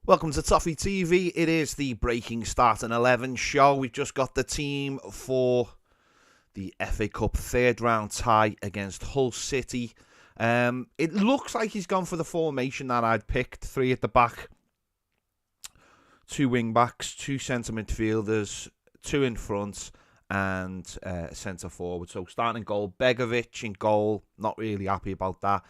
Welcome to Toffee TV. It is the Breaking Starting 11 show. We've just got the team for the FA Cup third round tie against Hull City. It looks like he's gone for the formation that I'd picked. 3 at the back, 2 wing backs, 2 centre midfielders, 2 in front, and centre forward. So starting goal, Begovic in goal. Not really happy about that.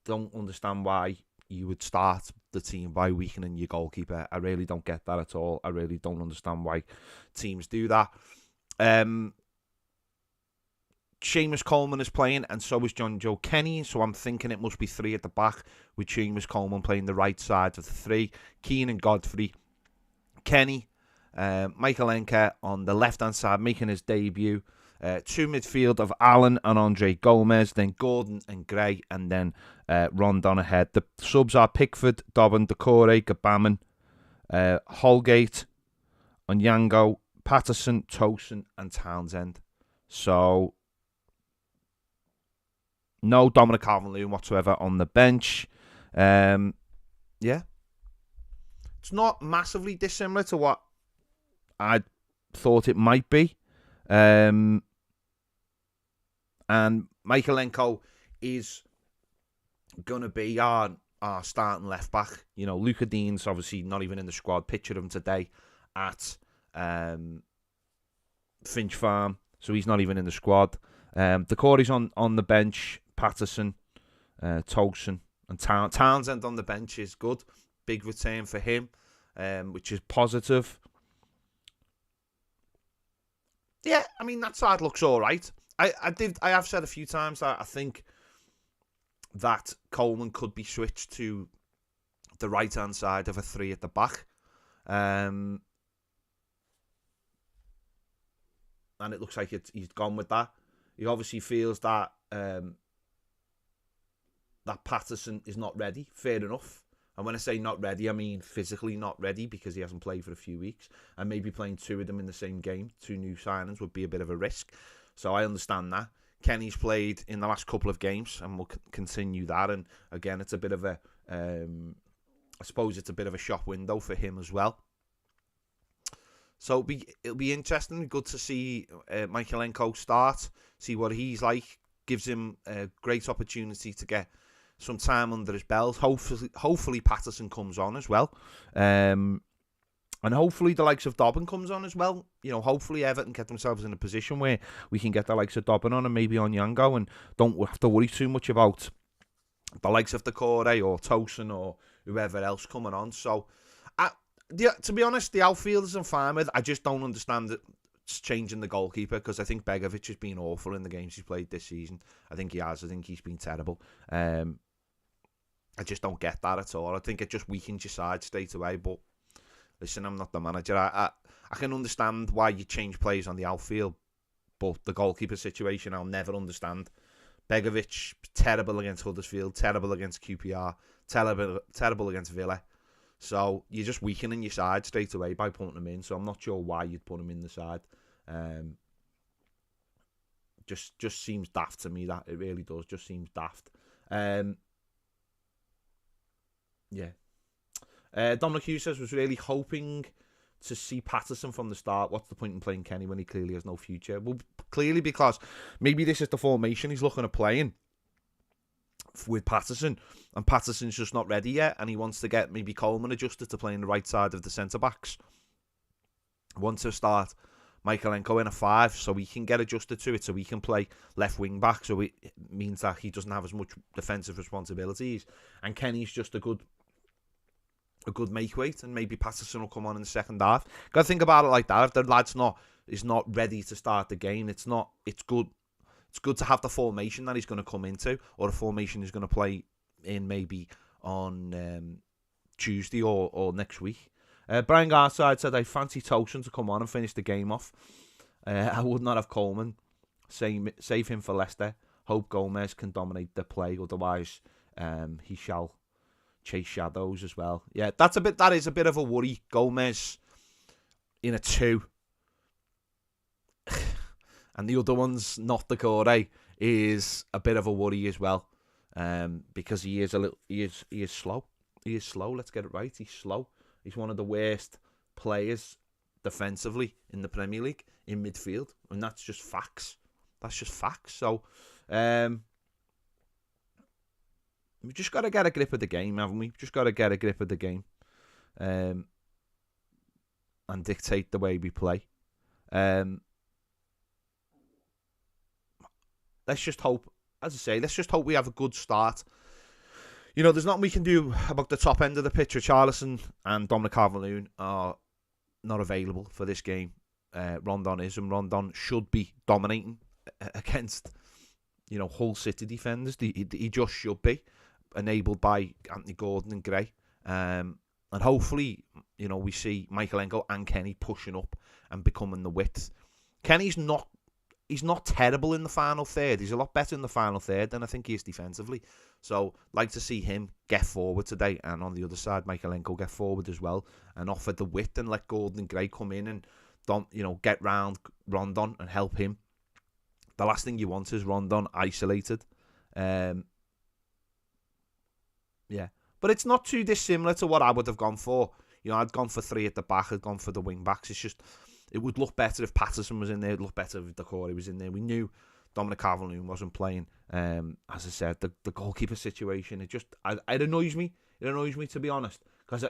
Don't understand why you would start the team by weakening your goalkeeper. I really don't get that at all. I really don't understand why teams do that. Seamus Coleman is playing, and so is John Joe Kenny. So I'm thinking it must be 3 at the back, with Seamus Coleman playing the right side of the 3. Keenan Godfrey, Kenny, Michael Enke on the left-hand side, making his debut. 2 midfield of Allen and Andre Gomez, then Gordon and Gray, and then Rondon ahead. The subs are Pickford, Dobbin, Decore, Gabaman, Holgate, Onyango, Patterson, Tosin, and Townsend. So no Dominic Calvert-Lewin whatsoever on the bench. Yeah, it's not massively dissimilar to what I thought it might be. And Michaelenko is going to be our starting left back. You know, Luca Dean's obviously not even in the squad. Pictured him today at Finch Farm, so he's not even in the squad. Decore's on the bench. Patterson, Tosin, and Townsend on the bench is good. Big return for him, which is positive. Yeah, I mean, that side looks all right. I have said a few times that I think that Coleman could be switched to the right-hand side of a 3 at the back. And it looks like he's gone with that. He obviously feels that that Patterson is not ready. Fair enough. And when I say not ready, I mean physically not ready, because he hasn't played for a few weeks. And maybe playing 2 of them in the same game, 2 new signings, would be a bit of a risk. So I understand that. Kenny's played in the last couple of games, and we'll continue that. And again, it's a bit of a, I suppose it's a bit of a shop window for him as well. So it'll be interesting. Good to see Michaelenko start, see what he's like. Gives him a great opportunity to get some time under his belt. Hopefully Patterson comes on as well. And hopefully the likes of Dobbin comes on as well. You know, hopefully Everton get themselves in a position where we can get the likes of Dobbin on and maybe on Yango, and don't have to worry too much about the likes of Decore or Tosin or whoever else coming on. So, to be honest, the outfielders I'm fine with. I just don't understand it. Changing the goalkeeper, because I think Begovic has been awful in the games he's played this season. I think he has. I think he's been terrible. I just don't get that at all. I think it just weakens your side straight away. But listen, I'm not the manager. I can understand why you change players on the outfield, but the goalkeeper situation I'll never understand. Begovic, terrible against Huddersfield, terrible against QPR, terrible against Villa. So you're just weakening your side straight away by putting him in. So I'm not sure why you'd put him in the side. Just seems daft to me. That it really does. Just seems daft. Yeah. Dominic Hughes says, was really hoping to see Patterson from the start. What's the point in playing Kenny when he clearly has no future? Well, clearly because maybe this is the formation he's looking at playing with Patterson, and Patterson's just not ready yet, and he wants to get maybe Coleman adjusted to playing the right side of the centre-backs. Wants to start Michaelenko in a 5 so he can get adjusted to it, so he can play left wing back, so it means that he doesn't have as much defensive responsibilities, and Kenny's just a good make weight, and maybe Patterson will come on in the second half. Got to think about it like that. If the lad's is not ready to start the game, it's good. It's good to have the formation that he's going to come into, or the formation he's going to play in maybe on Tuesday or next week. Brian Garside said, I fancy Tosin to come on and finish the game off. I would not have Coleman. Save him for Leicester. Hope Gomez can dominate the play, otherwise he shall chase shadows as well. Yeah, that is a bit of a worry. Gomez in a 2. And the other one's not Decore, is a bit of a worry as well, because he is slow. He is slow. Let's get it right. He's slow. He's one of the worst players defensively in the Premier League in midfield, and that's just facts. That's just facts. So we've just got to get a grip of the game, haven't we? Just got to get a grip of the game and dictate the way we play. Let's just hope, as I say, let's just hope we have a good start. You know, there's nothing we can do about the top end of the pitch. Richarlison and Dominic Calvert-Lewin are not available for this game. Rondon is, and Rondon should be dominating against, you know, Hull City defenders. He just should be, enabled by Anthony Gordon and Gray. And hopefully, you know, we see Michaelenko and Kenny pushing up and becoming the width. Kenny's not terrible in the final third. He's a lot better in the final third than I think he is defensively. So, like to see him get forward today, and on the other side, Michaelenko get forward as well, and offer the width and let Gordon and Gray come in and get round Rondon and help him. The last thing you want is Rondon isolated. Yeah, but it's not too dissimilar to what I would have gone for. You know, I'd gone for 3 at the back. I'd gone for the wing backs. It's just, it would look better if Patterson was in there. It would look better if Decore was in there. We knew Dominic Calvert-Lewin wasn't playing. As I said, the goalkeeper situation, it annoys me. It annoys me, to be honest, because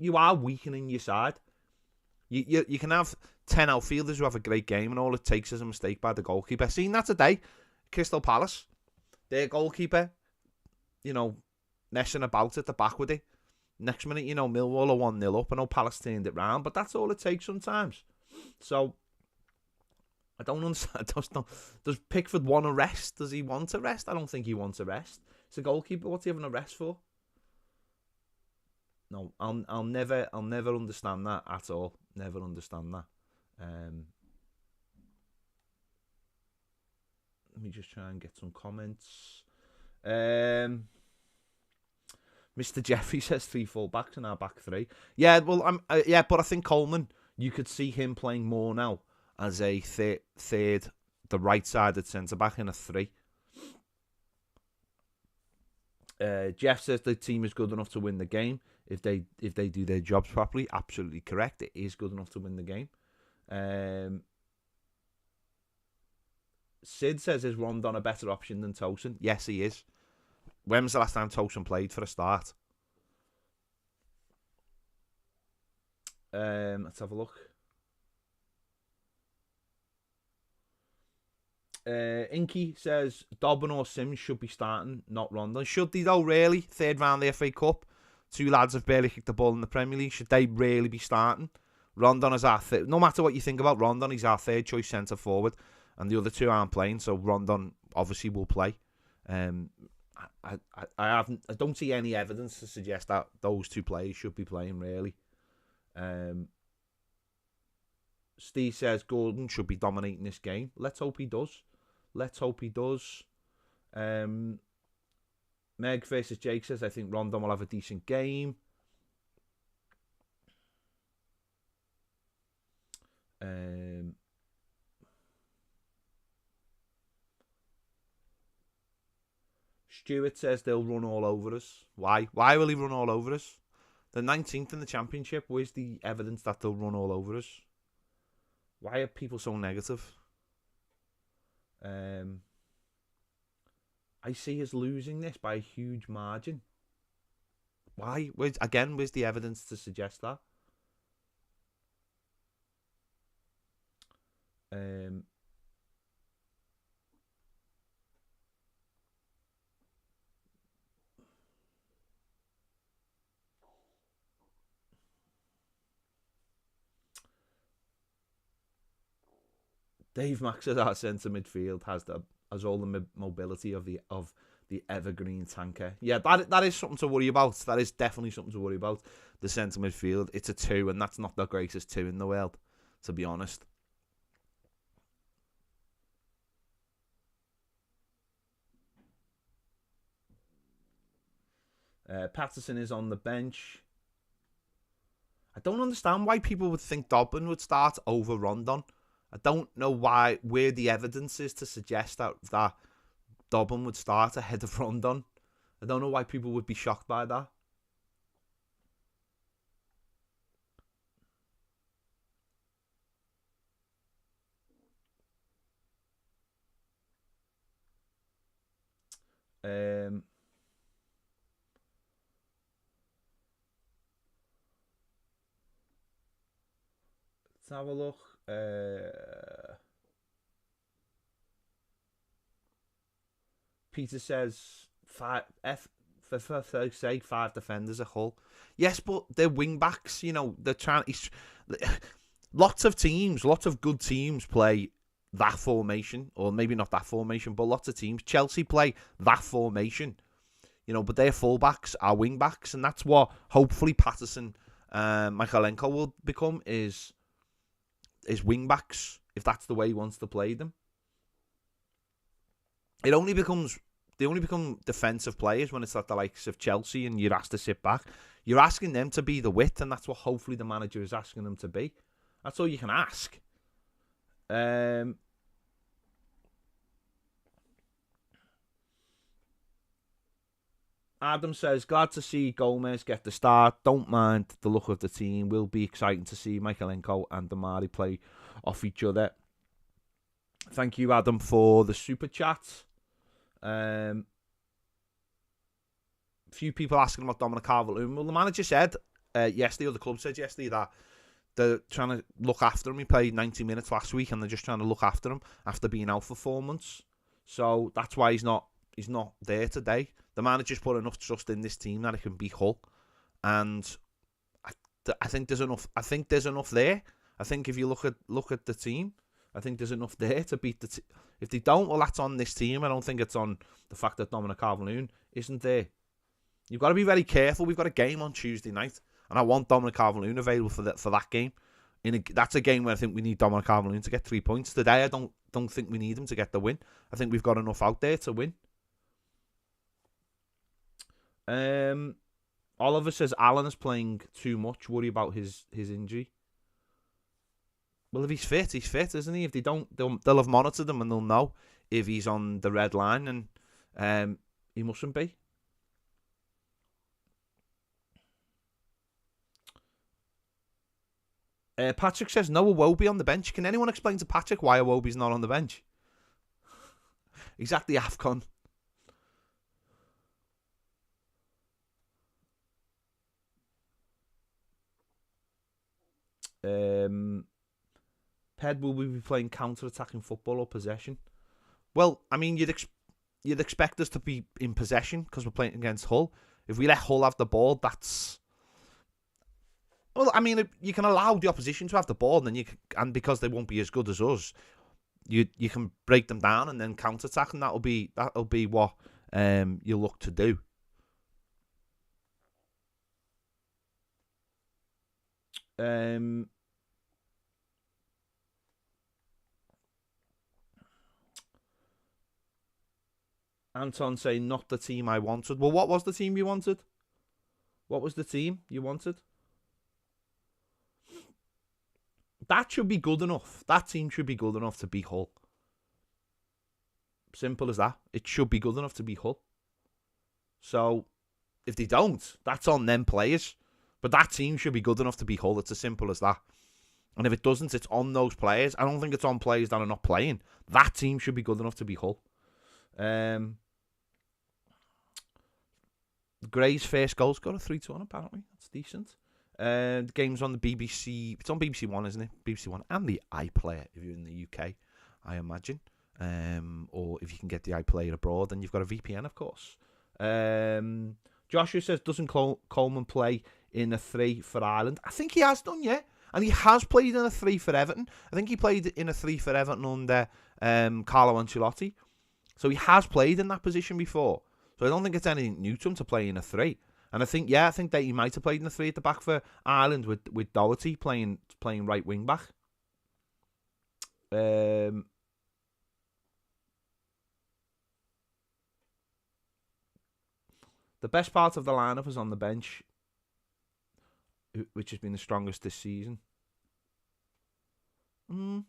you are weakening your side. You can have 10 outfielders who have a great game, and all it takes is a mistake by the goalkeeper. Seen that today, Crystal Palace, their goalkeeper, you know, messing about at the back with it. Next minute, you know, Millwall are 1-0 up. I know Palace turned it round, but that's all it takes sometimes. So, I don't understand. Does Pickford want a rest? Does he want a rest? I don't think he wants a rest. It's a goalkeeper. What's he having a rest for? No, I'll never understand that at all. Never understand that. Let me just try and get some comments. Mr. Jeffrey says 3 full-backs and our back 3. Yeah, well, but I think Coleman, you could see him playing more now as a third, the right-sided centre-back in a 3. Jeff says the team is good enough to win the game if they do their jobs properly. Absolutely correct. It is good enough to win the game. Sid says, is Rondon a better option than Tosin? Yes, he is. When was the last time Tosin played for a start? Let's have a look. Inky says Dobbin or Sims should be starting, not Rondon. Should they though, really? Third round of the FA Cup. 2 lads have barely kicked the ball in the Premier League. Should they really be starting? Rondon is our third. No matter what you think about Rondon, he's our third choice centre forward, and the other 2 aren't playing. So Rondon obviously will play. I don't see any evidence to suggest that those 2 players should be playing, really. Steve says Gordon should be dominating this game. Let's hope he does. Meg versus Jake says, I think Rondon will have a decent game. Stuart says they'll run all over us. Why? Why will he run all over us? The 19th in the Championship, where's the evidence that they'll run all over us? Why are people so negative? I see us losing this by a huge margin. Why? Where's the evidence to suggest that? Dave Max says our centre midfield has all the mobility of the evergreen tanker. Yeah, that is something to worry about. That is definitely something to worry about. The centre midfield, it's a 2, and that's not the greatest 2 in the world, to be honest. Patterson is on the bench. I don't understand why people would think Dobbin would start over Rondon. I don't know where the evidence is to suggest that Dobbin would start ahead of Rondon. I don't know why people would be shocked by that. Let's have a look. Peter says for say 5 defenders at Hull. Yes, but they're wing backs. You know, they're trying. Lots of good teams play that formation, or maybe not that formation, but lots of teams. Chelsea play that formation, you know, but their fullbacks are wing backs, and that's what hopefully Patterson and Michalenko will become is wing backs, if that's the way he wants to play them. They only become defensive players when it's like the likes of Chelsea and you're asked to sit back. You're asking them to be the width, and that's what hopefully the manager is asking them to be. That's all you can ask. Adam says, glad to see Gomez get the start. Don't mind the look of the team. Will be exciting to see Michalenko and Damari play off each other. Thank you, Adam, for the super chat. Few people asking about Dominic Calvert-Lewin. Well, the manager said yesterday, or the club said yesterday, that they're trying to look after him. He played 90 minutes last week, and they're just trying to look after him after being out for 4 months. So that's why he's not there today. The manager's put enough trust in this team that it can beat Hull, and I think there's enough. I think there's enough there. I think if you look at the team, I think there's enough there to beat the. If they don't, well, that's on this team. I don't think it's on the fact that Dominic Calvert-Lewin isn't there. You've got to be very careful. We've got a game on Tuesday night, and I want Dominic Calvert-Lewin available for that game. That's a game where I think we need Dominic Calvert-Lewin to get 3 points. Today, I don't think we need him to get the win. I think we've got enough out there to win. Oliver says Alan is playing too much. Worry about his injury. Well, if he's fit, isn't he? If they don't, they'll have monitored him and they'll know if he's on the red line, and he mustn't be. Patrick says no Iwobi on the bench. Can anyone explain to Patrick why Iwobi's not on the bench? He's at the AFCON. Ped, will we be playing counter-attacking football or possession? Well, I mean, you'd expect us to be in possession because we're playing against Hull. If we let Hull have the ball, that's... Well, I mean, you can allow the opposition to have the ball, and because they won't be as good as us, you can break them down and then counter-attack, and that'll be what you look to do. Anton saying, not the team I wanted. Well, what was the team you wanted? What was the team you wanted? That should be good enough. That team should be good enough to beat Hull. Simple as that. It should be good enough to beat Hull. So, if they don't, that's on them players. But that team should be good enough to beat Hull. It's as simple as that. And if it doesn't, it's on those players. I don't think it's on players that are not playing. That team should be good enough to beat Hull. Gray's first goal's got a 3-2 apparently. That's decent. The game's on the BBC. It's on BBC One, isn't it? BBC One and the iPlayer if you're in the UK, I imagine. Or if you can get the iPlayer abroad, then you've got a VPN, of course. Joshua says, doesn't Coleman play in a 3 for Ireland? I think he has done, yeah. And he has played in a 3 for Everton. I think he played in a 3 for Everton under Carlo Ancelotti. So he has played in that position before. So I don't think it's anything new to him to play in a 3. And I think that he might have played in a 3 at the back for Ireland with Doherty playing right wing back. The best part of the lineup is on the bench, which has been the strongest this season. Well,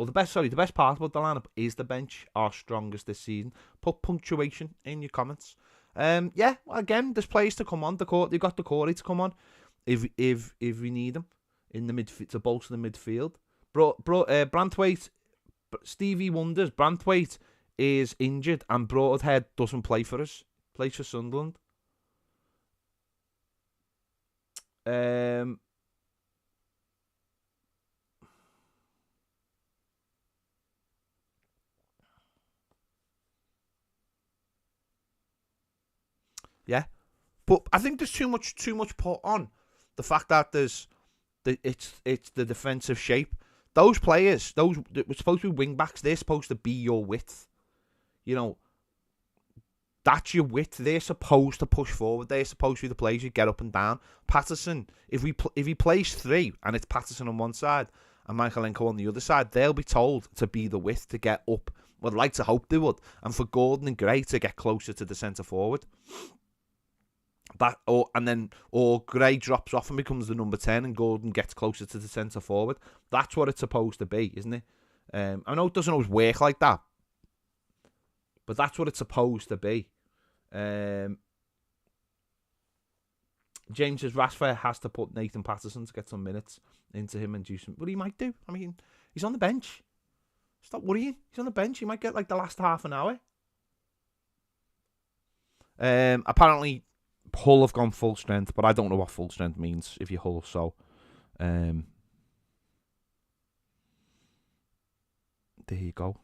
the best part about the lineup is the bench, our strongest this season. Put punctuation in your comments. Yeah, again, there's players to come on. They've got the Corey to come on if we need them in the midfield to bolster the midfield. Branthwaite, Stevie wonders. Branthwaite is injured and Broadhead doesn't play for us. Plays for Sunderland. Yeah, but I think there's too much put on the fact that it's the defensive shape. Those players, those that were supposed to be wing backs, they're supposed to be your width. You know, that's your width. They're supposed to push forward. They're supposed to be the players you get up and down. Patterson, if he plays 3 and it's Patterson on one side and Michaelenko on the other side, they'll be told to be the width to get up. I'd like to hope they would, and for Gordon and Gray to get closer to the centre forward. Or Gray drops off and becomes the number 10 and Gordon gets closer to the centre forward. That's what it's supposed to be, isn't it? I know it doesn't always work like that, but that's what it's supposed to be. James says Rashford has to put Nathan Patterson to get some minutes into him and do some. But he might do. I mean, he's on the bench. Stop worrying. He's on the bench. He might get like the last half an hour. Apparently Hull have gone full strength, but I don't know what full strength means if you're Hull. So, there you go.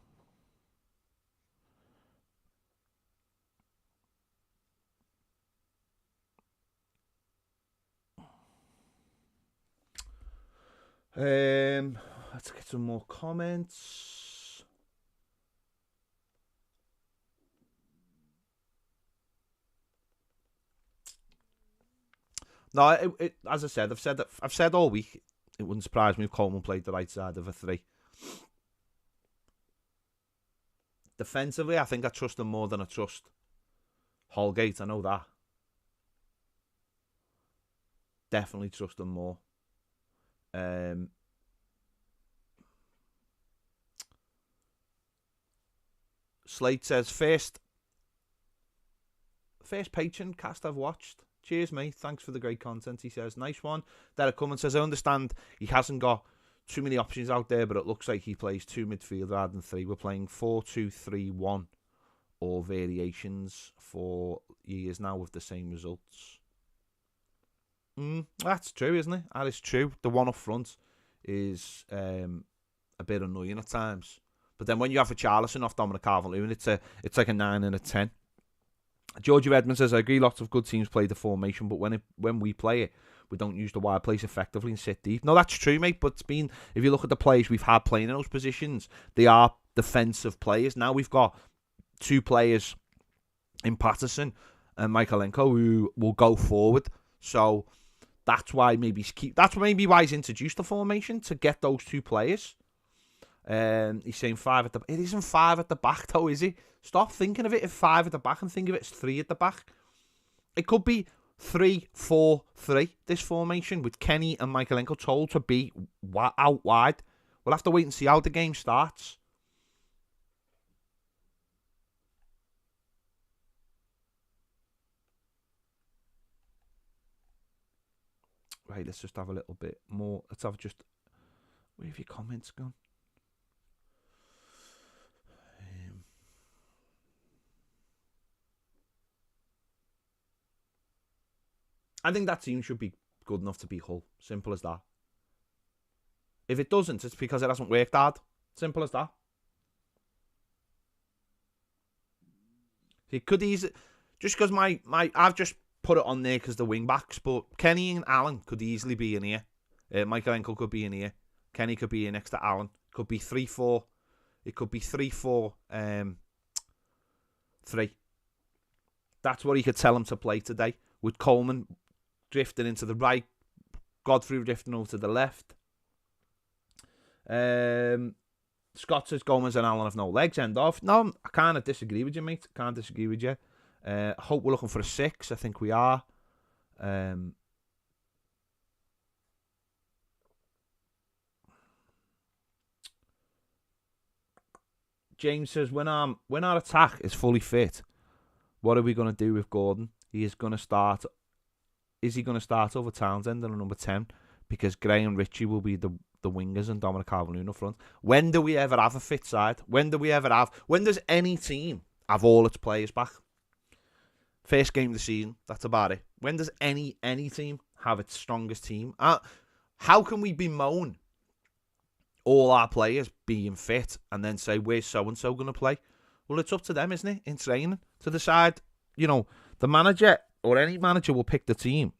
Let's get some more comments. No, as I said, I've said all week. It wouldn't surprise me if Coleman played the right side of a 3. Defensively, I think I trust him more than I trust Holgate. I know that. Definitely trust him more. Slate says first patron cast I've watched. Cheers, mate. Thanks for the great content. He says, nice one. Derek Cummins says, I understand he hasn't got too many options out there, but it looks like he plays 2 midfield rather than 3. We're playing 4-2-3-1 or variations for years now with the same results. That's true, isn't it? That is true. The one up front is a bit annoying at times. But then when you have a Charlison off Dominic Calvert-Lewin, it's like a 9 and a 10. Georgie Redmond says, I agree lots of good teams play the formation, but when we play it, we don't use the wide place effectively and sit deep. No, that's true, mate, but if you look at the players we've had playing in those positions, they are defensive players. Now we've got 2 players in Patterson and Michaelenko who will go forward. So that's why why he's introduced the formation, to get those 2 players. He's saying 5 at the. It isn't 5 at the back though, is it? Stop thinking of it as 5 at the back and think of it as 3 at the back. It could be 3-4-3. This formation with Kenny and Michaelenko told to be out wide. We'll have to wait and see how the game starts. Right, let's just have a little bit more. Let's have just. Where have your comments gone? I think that team should be good enough to beat Hull. Simple as that. If it doesn't, it's because it hasn't worked hard. Simple as that. It could easily... Just because I've just put it on there because the wing backs, but Kenny and Allen could easily be in here. Michaelenko could be in here. Kenny could be here next to Allen. Could be 3-4. It could be 3-4-3. That's what he could tell him to play today. With Coleman drifting into the right, Godfrey drifting over to the left. Scott says Gomez and Allen have no legs. End off. No, I kind of disagree with you, mate. Can't disagree with you. I hope we're looking for a 6. I think we are. James says when our attack is fully fit, what are we going to do with Gordon? He is going to start. Is he going to start over Townsend and a number 10? Because Gray and Ritchie will be the the wingers and Dominic Calvert-Lewin up front. When do we ever have a fit side? When does any team have all its players back? First game of the season, that's about it. When does any team have its strongest team? How can we bemoan all our players being fit and then say, where's so-and-so going to play? Well, it's up to them, isn't it, in training, to decide. You know, the manager or any manager will pick the team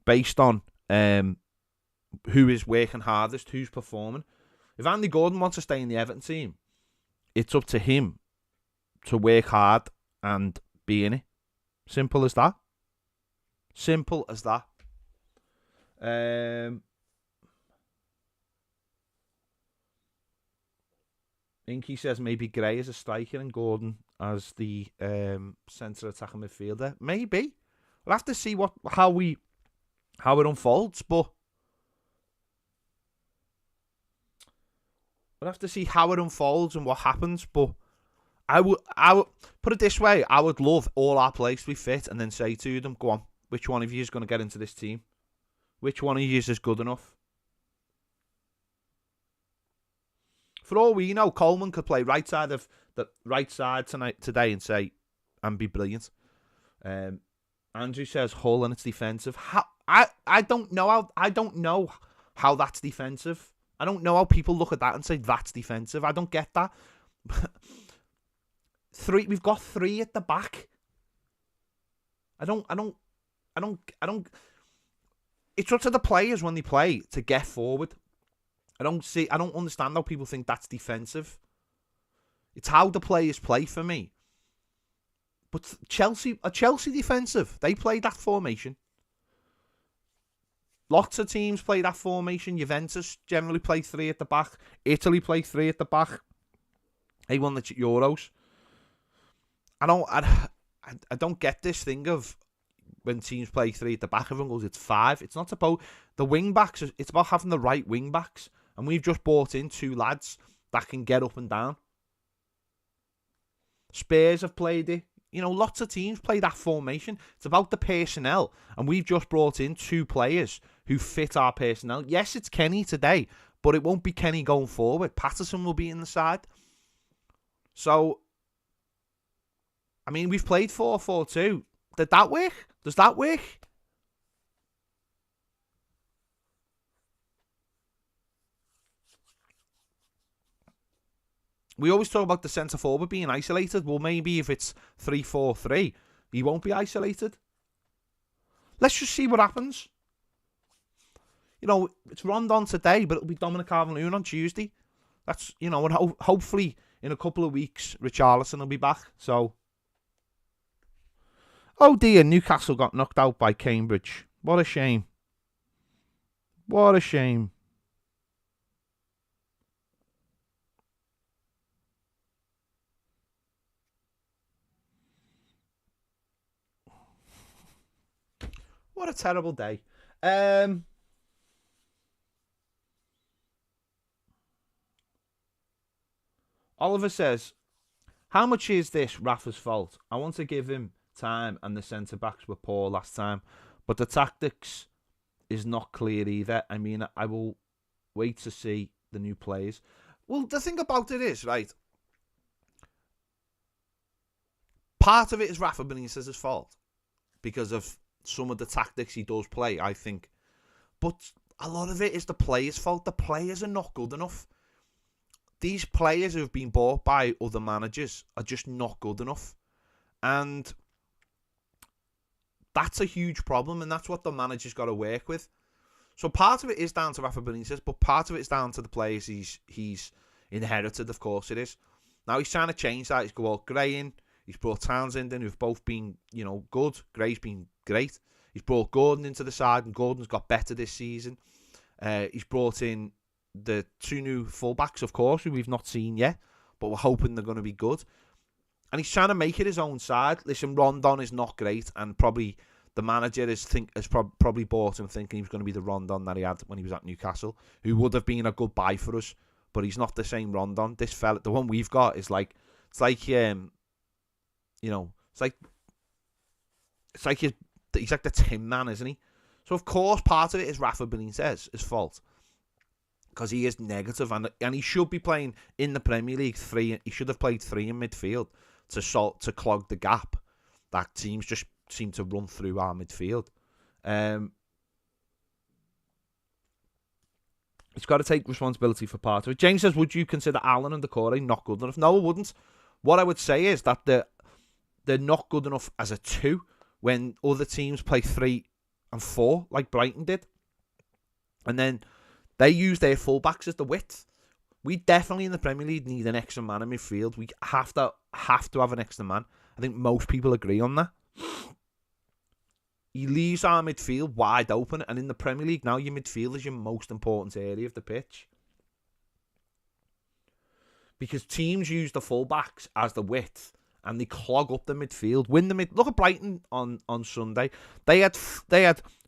based on who is working hardest, who's performing. If Andy Gordon wants to stay in the Everton team, it's up to him to work hard and be in it. Simple as that. Simple as that. Inky says maybe Gray as a striker and Gordon as the centre attacking midfielder. Maybe. We'll have to see how it unfolds, but we'll have to see how it unfolds and what happens. But I would put it this way: I would love all our players to be fit, and then say to them, "Go on, which one of you is going to get into this team? Which one of you is good enough?" For all we know, Coleman could play right side today and be brilliant. Andrew says Hull and it's defensive. I don't know how that's defensive. I don't know how people look at that and say that's defensive. I don't get that. We've got 3 at the back. I don't. It's up to the players when they play to get forward. I don't understand how people think that's defensive. It's how the players play for me. But Chelsea defensive. They play that formation. Lots of teams play that formation. Juventus generally play 3 at the back. Italy play 3 at the back. They won the Euros. I don't get this thing of when teams play 3 at the back, everyone goes, it's 5. It's not about the wing backs. It's about having the right wing backs. And we've just brought in 2 lads that can get up and down. Spurs have played it. You know, lots of teams play that formation. It's about the personnel. And we've just brought in 2 players who fit our personnel. Yes, it's Kenny today, but it won't be Kenny going forward. Patterson will be in the side. So, I mean, we've played 4-4-2. Did that work? Does that work? We always talk about the centre forward being isolated. Well, maybe if it's 3-4-3, he won't be isolated. Let's just see what happens. You know, it's Rondon today, but it'll be Dominic Calvert-Lewin on Tuesday. That's, you know, and hopefully in a couple of weeks, Richarlison will be back. So, oh dear, Newcastle got knocked out by Cambridge. What a shame. What a shame. What a terrible day. Oliver says, how much is this Rafa's fault? I want to give him time and the centre-backs were poor last time. But the tactics is not clear either. I mean, I will wait to see the new players. Well, the thing about it is, right, part of it is Rafa Benitez's fault because of some of the tactics he does play, I think. But a lot of it is the players' fault. The players are not good enough. These players who have been bought by other managers are just not good enough. And that's a huge problem, and that's what the manager's got to work with. So part of it is down to Rafa Benitez, but part of it is down to the players he's inherited, of course it is. Now he's trying to change that. He's got Gray in. He's brought Townsend in, who've both been, you know, good. Gray's been great. He's brought Gordon into the side, and Gordon's got better this season. He's brought in the 2 new fullbacks, of course, who we've not seen yet, but we're hoping they're going to be good. And he's trying to make it his own side. Listen, Rondon is not great, and probably the manager has probably bought him thinking he was going to be the Rondon that he had when he was at Newcastle, who would have been a good buy for us, but he's not the same Rondon. This fella, the one we've got, is like, it's like, you know, it's like he's like the Tin Man, isn't he? So of course part of it is Rafa Benitez's fault. because he is negative, and he should be playing in the Premier League 3. He should have played 3 in midfield to clog the gap that teams just seem to run through our midfield. It's got to take responsibility for part of it. James says, would you consider Allen and Decore not good enough? No, I wouldn't. What I would say is that they're not good enough as a 2 when other teams play 3 and 4 like Brighton did. And then they use their fullbacks as the width. We definitely in the Premier League need an extra man in midfield. We have to have an extra man. I think most people agree on that. He leaves our midfield wide open, and in the Premier League now, your midfield is your most important area of the pitch. Because teams use the fullbacks as the width, and they clog up the midfield. Look at Brighton on Sunday. They had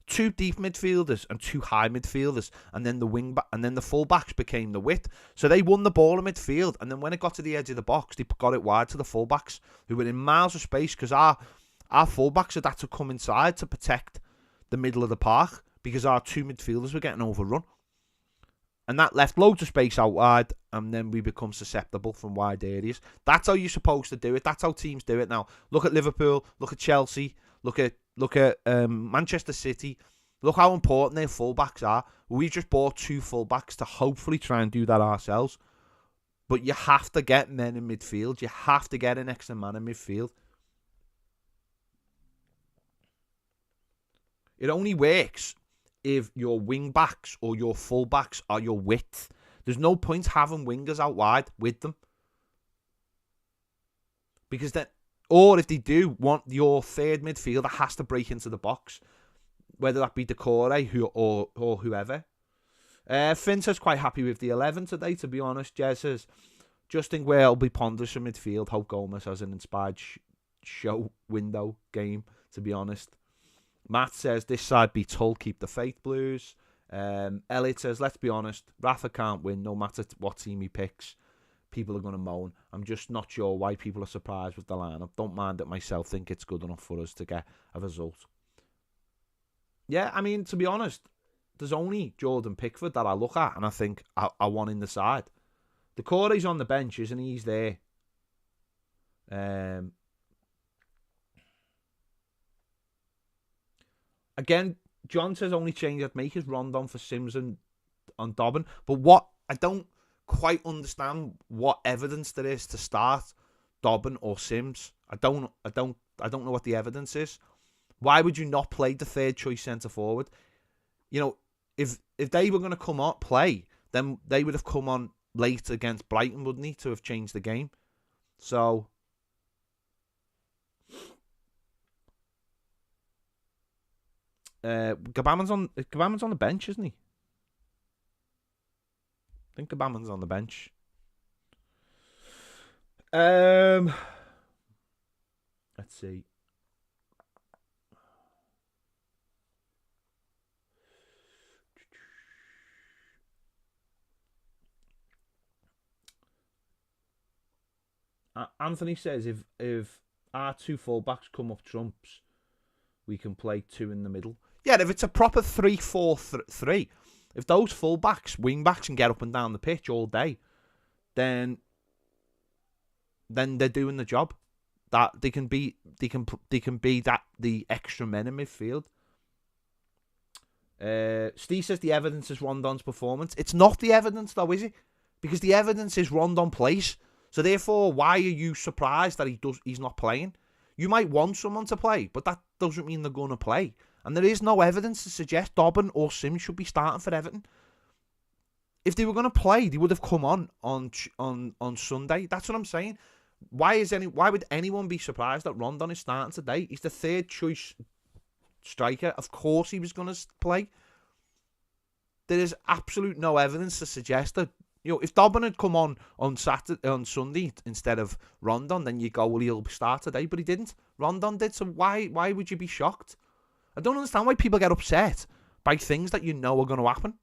2 deep midfielders and 2 high midfielders, and then the fullbacks became the width. So they won the ball in midfield, and then when it got to the edge of the box, they got it wide to the fullbacks, who were in miles of space, because our fullbacks had to come inside to protect the middle of the park, because our 2 midfielders were getting overrun. And that left loads of space out wide, and then we become susceptible from wide areas. That's how you're supposed to do it. That's how teams do it now. Look at Liverpool, look at Chelsea, look at Manchester City. Look how important their fullbacks are. We just bought 2 fullbacks to hopefully try and do that ourselves. But you have to get men in midfield. You have to get an extra man in midfield. It only works if your wing backs or your full backs are your width. There's no point having wingers out wide with them. Because then, or if they do want your third midfielder has to break into the box, whether that be Decore or whoever. Finn says quite happy with the 11 today, to be honest. Jez says, just think where it'll be ponderous in midfield. Hope Gomez has an inspired show window game, to be honest. Matt says, this side beats Hull, keep the faith Blues. Elliot says, let's be honest, Rafa can't win no matter what team he picks. People are going to moan. I'm just not sure why people are surprised with the lineup. Don't mind it myself. Think it's good enough for us to get a result. Yeah, I mean, to be honest, there's only Jordan Pickford that I look at and I think I want in the side. Decore's on the bench, isn't he? He's there. Again, John says only change I'd make is Rondon for Sims and on Dobbin. But what I don't quite understand what evidence there is to start Dobbin or Sims. I don't know what the evidence is. Why would you not play the third choice centre forward? You know, if they were going to come on play, then they would have come on late against Brighton, wouldn't he, to have changed the game? So Gabaman's on the bench, isn't he? I think Gabaman's on the bench. Let's see. Anthony says if our 2 fullbacks come up trumps, we can play 2 in the middle. Yeah, if it's a proper 3-4-3, if those fullbacks, wing-backs can get up and down the pitch all day, then they're doing the job. That they can be that the extra men in midfield. Steve says the evidence is Rondon's performance. It's not the evidence though, is it? Because the evidence is Rondon plays. So therefore, why are you surprised that he's not playing? You might want someone to play, but that doesn't mean they're going to play. And there is no evidence to suggest Dobbin or Sims should be starting for Everton. If they were going to play, they would have come on Sunday. That's what I'm saying. Why would anyone be surprised that Rondon is starting today? He's the third choice striker. Of course he was going to play. There is absolute no evidence to suggest that. You know, if Dobbin had come on Sunday instead of Rondon, then you go, well, he'll start today, but he didn't. Rondon did, so why would you be shocked? I don't understand why people get upset by things that you know are going to happen.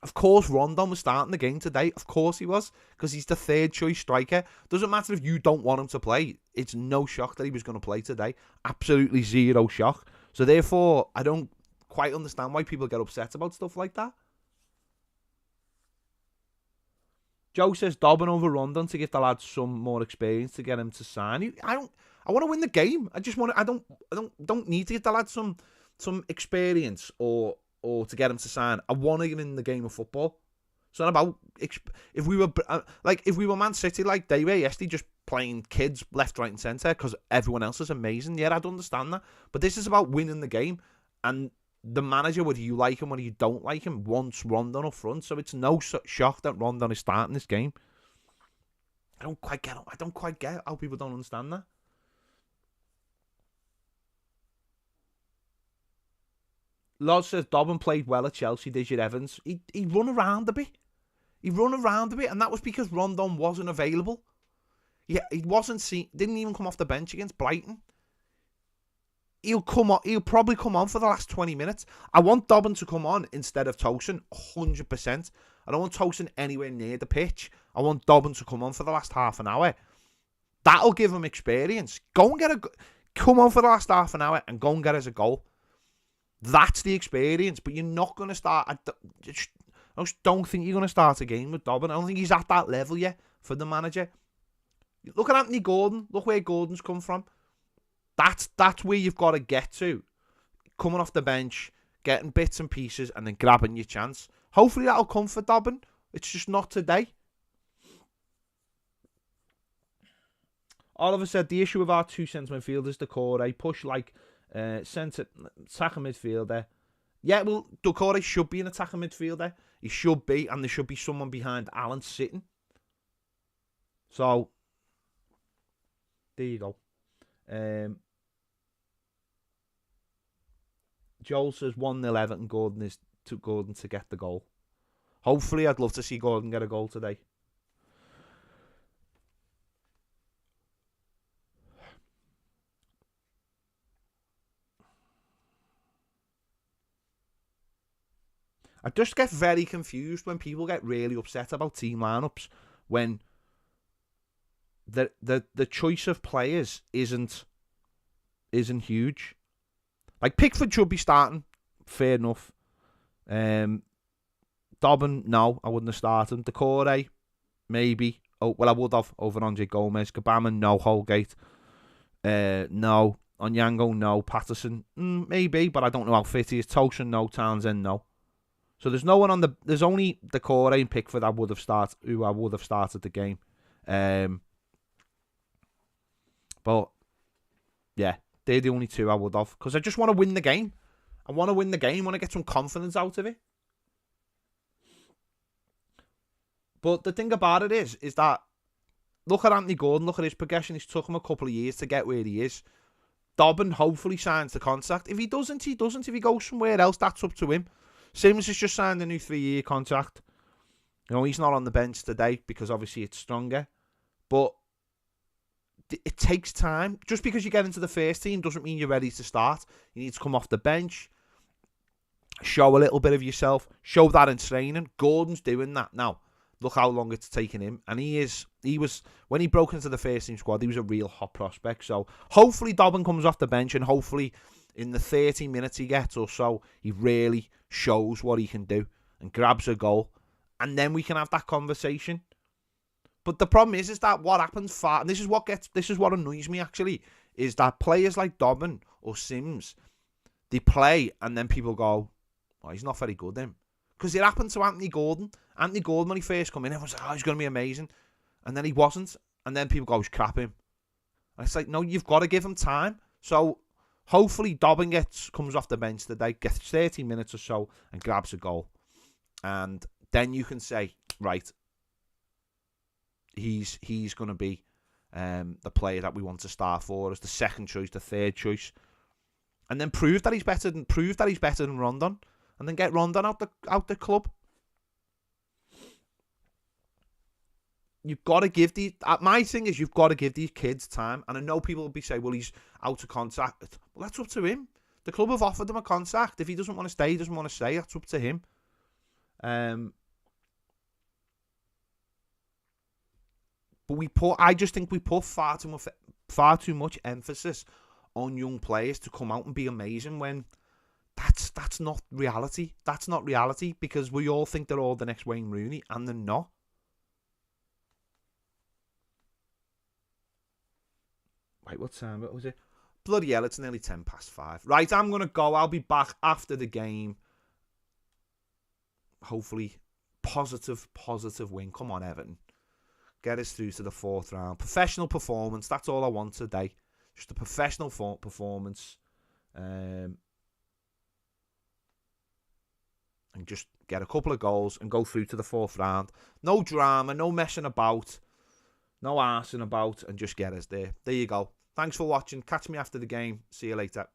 Of course, Rondon was starting the game today. Of course he was, because he's the third choice striker. Doesn't matter if you don't want him to play. It's no shock that he was going to play today. Absolutely zero shock. So therefore, I don't quite understand why people get upset about stuff like that. Joe says Dobbin over Rondon to give the lad some more experience to get him to sign. I want to win the game. I just want to. I don't need to get the lad some experience or to get him to sign. I want to get in the game of football. It's not about if we were Man City like they were yesterday, just playing kids left, right, and centre because everyone else is amazing. Yeah, I'd understand that. But this is about winning the game, and the manager, whether you like him, whether you don't like him, wants Rondon up front. So it's no shock that Rondon is starting this game. I don't quite get how people don't understand that. Lod says Dobbin played well at Chelsea. Did you, Evans? He run around a bit. And that was because Rondon wasn't available. Yeah, he wasn't seen. Didn't even come off the bench against Brighton. He'll probably come on for the last 20 minutes. I want Dobbin to come on instead of Tosin, 100%. I don't want Tosin anywhere near the pitch. I want Dobbin to come on for the last half an hour. That'll give him experience. Come on for the last half an hour and go and get us a goal. That's the experience. But you're not going to start. I just don't think you're going to start a game with Dobbin. I don't think he's at that level yet for the manager. Look at Anthony Gordon. Look where Gordon's come from. That's where you've got to get to. Coming off the bench, getting bits and pieces, and then grabbing your chance. Hopefully that'll come for Dobbin. It's just not today. Oliver said the issue with our two centre midfielders, Doucouré, push like centre attacking midfielder. Yeah, well, Doucouré should be an attacking midfielder. He should be, and there should be someone behind Allen sitting. So there you go. Joel says 1-0 Everton. Gordon to get the goal. Hopefully, I'd love to see Gordon get a goal today. I just get very confused when people get really upset about team lineups when the choice of players isn't huge. Like Pickford should be starting, fair enough. Dobbin, no, I wouldn't have started. Doucouré, maybe. Oh, well, I would have over Andre Gomez. Gabama, no. Holgate, no. Onyango, no. Patterson, maybe, but I don't know how fit he is. Tosin, no. Townsend, no. So there's no one on the. There's only Doucouré and Pickford who I would have started the game. But yeah, they're the only two I would have because I just want to win the game. I want to get some confidence out of it. But the thing about it is that look at Anthony Gordon, look at his progression. It's took him a couple of years to get where he is. Dobbin hopefully signs the contract. If he doesn't, he doesn't. If he goes somewhere else, that's up to him. Sims has just signed a new 3-year contract. You know, he's not on the bench today because obviously it's stronger. But it takes time. Just because you get into the first team doesn't mean you're ready to start. You need to come off the bench, show a little bit of yourself, show that in training. Gordon's doing that now. Look how long it's taken him. And he was, when he broke into the first team squad, he was a real hot prospect. So hopefully Dobbin comes off the bench and hopefully in the 30 minutes he gets or so, he really shows what he can do and grabs a goal. And then we can have that conversation. But the problem is that what happens and this is what annoys me actually, is that players like Dobbin or Sims, they play and then people go, oh, he's not very good then. Because it happened to Anthony Gordon. Anthony Gordon, when he first come in, everyone's like, oh, he's going to be amazing. And then he wasn't. And then people go, he's crap him. And it's like, no, you've got to give him time. So hopefully Dobbin comes off the bench today, gets 30 minutes or so and grabs a goal. And then you can say, right, he's going to be the player that we want to start for as the second choice, the third choice. And then prove that he's better than Rondon. And then get Rondon out the club. You've got to give my thing is you've got to give these kids time. And I know people will be saying, well, he's out of contract. Well, that's up to him. The club have offered him a contract. If he doesn't want to stay, he doesn't want to stay. That's up to him. But I just think we put far too much emphasis on young players to come out and be amazing when that's not reality. That's not reality because we all think they're all the next Wayne Rooney and they're not. Right, what time? What was it? Bloody hell, it's nearly 5:10. Right, I'm going to go. I'll be back after the game. Hopefully, positive win. Come on, Everton. Get us through to the 4th round. Professional performance. That's all I want today. Just a professional performance. And just get a couple of goals and go through to the 4th round. No drama, no messing about, no arsing about, and just get us there. There you go. Thanks for watching. Catch me after the game. See you later.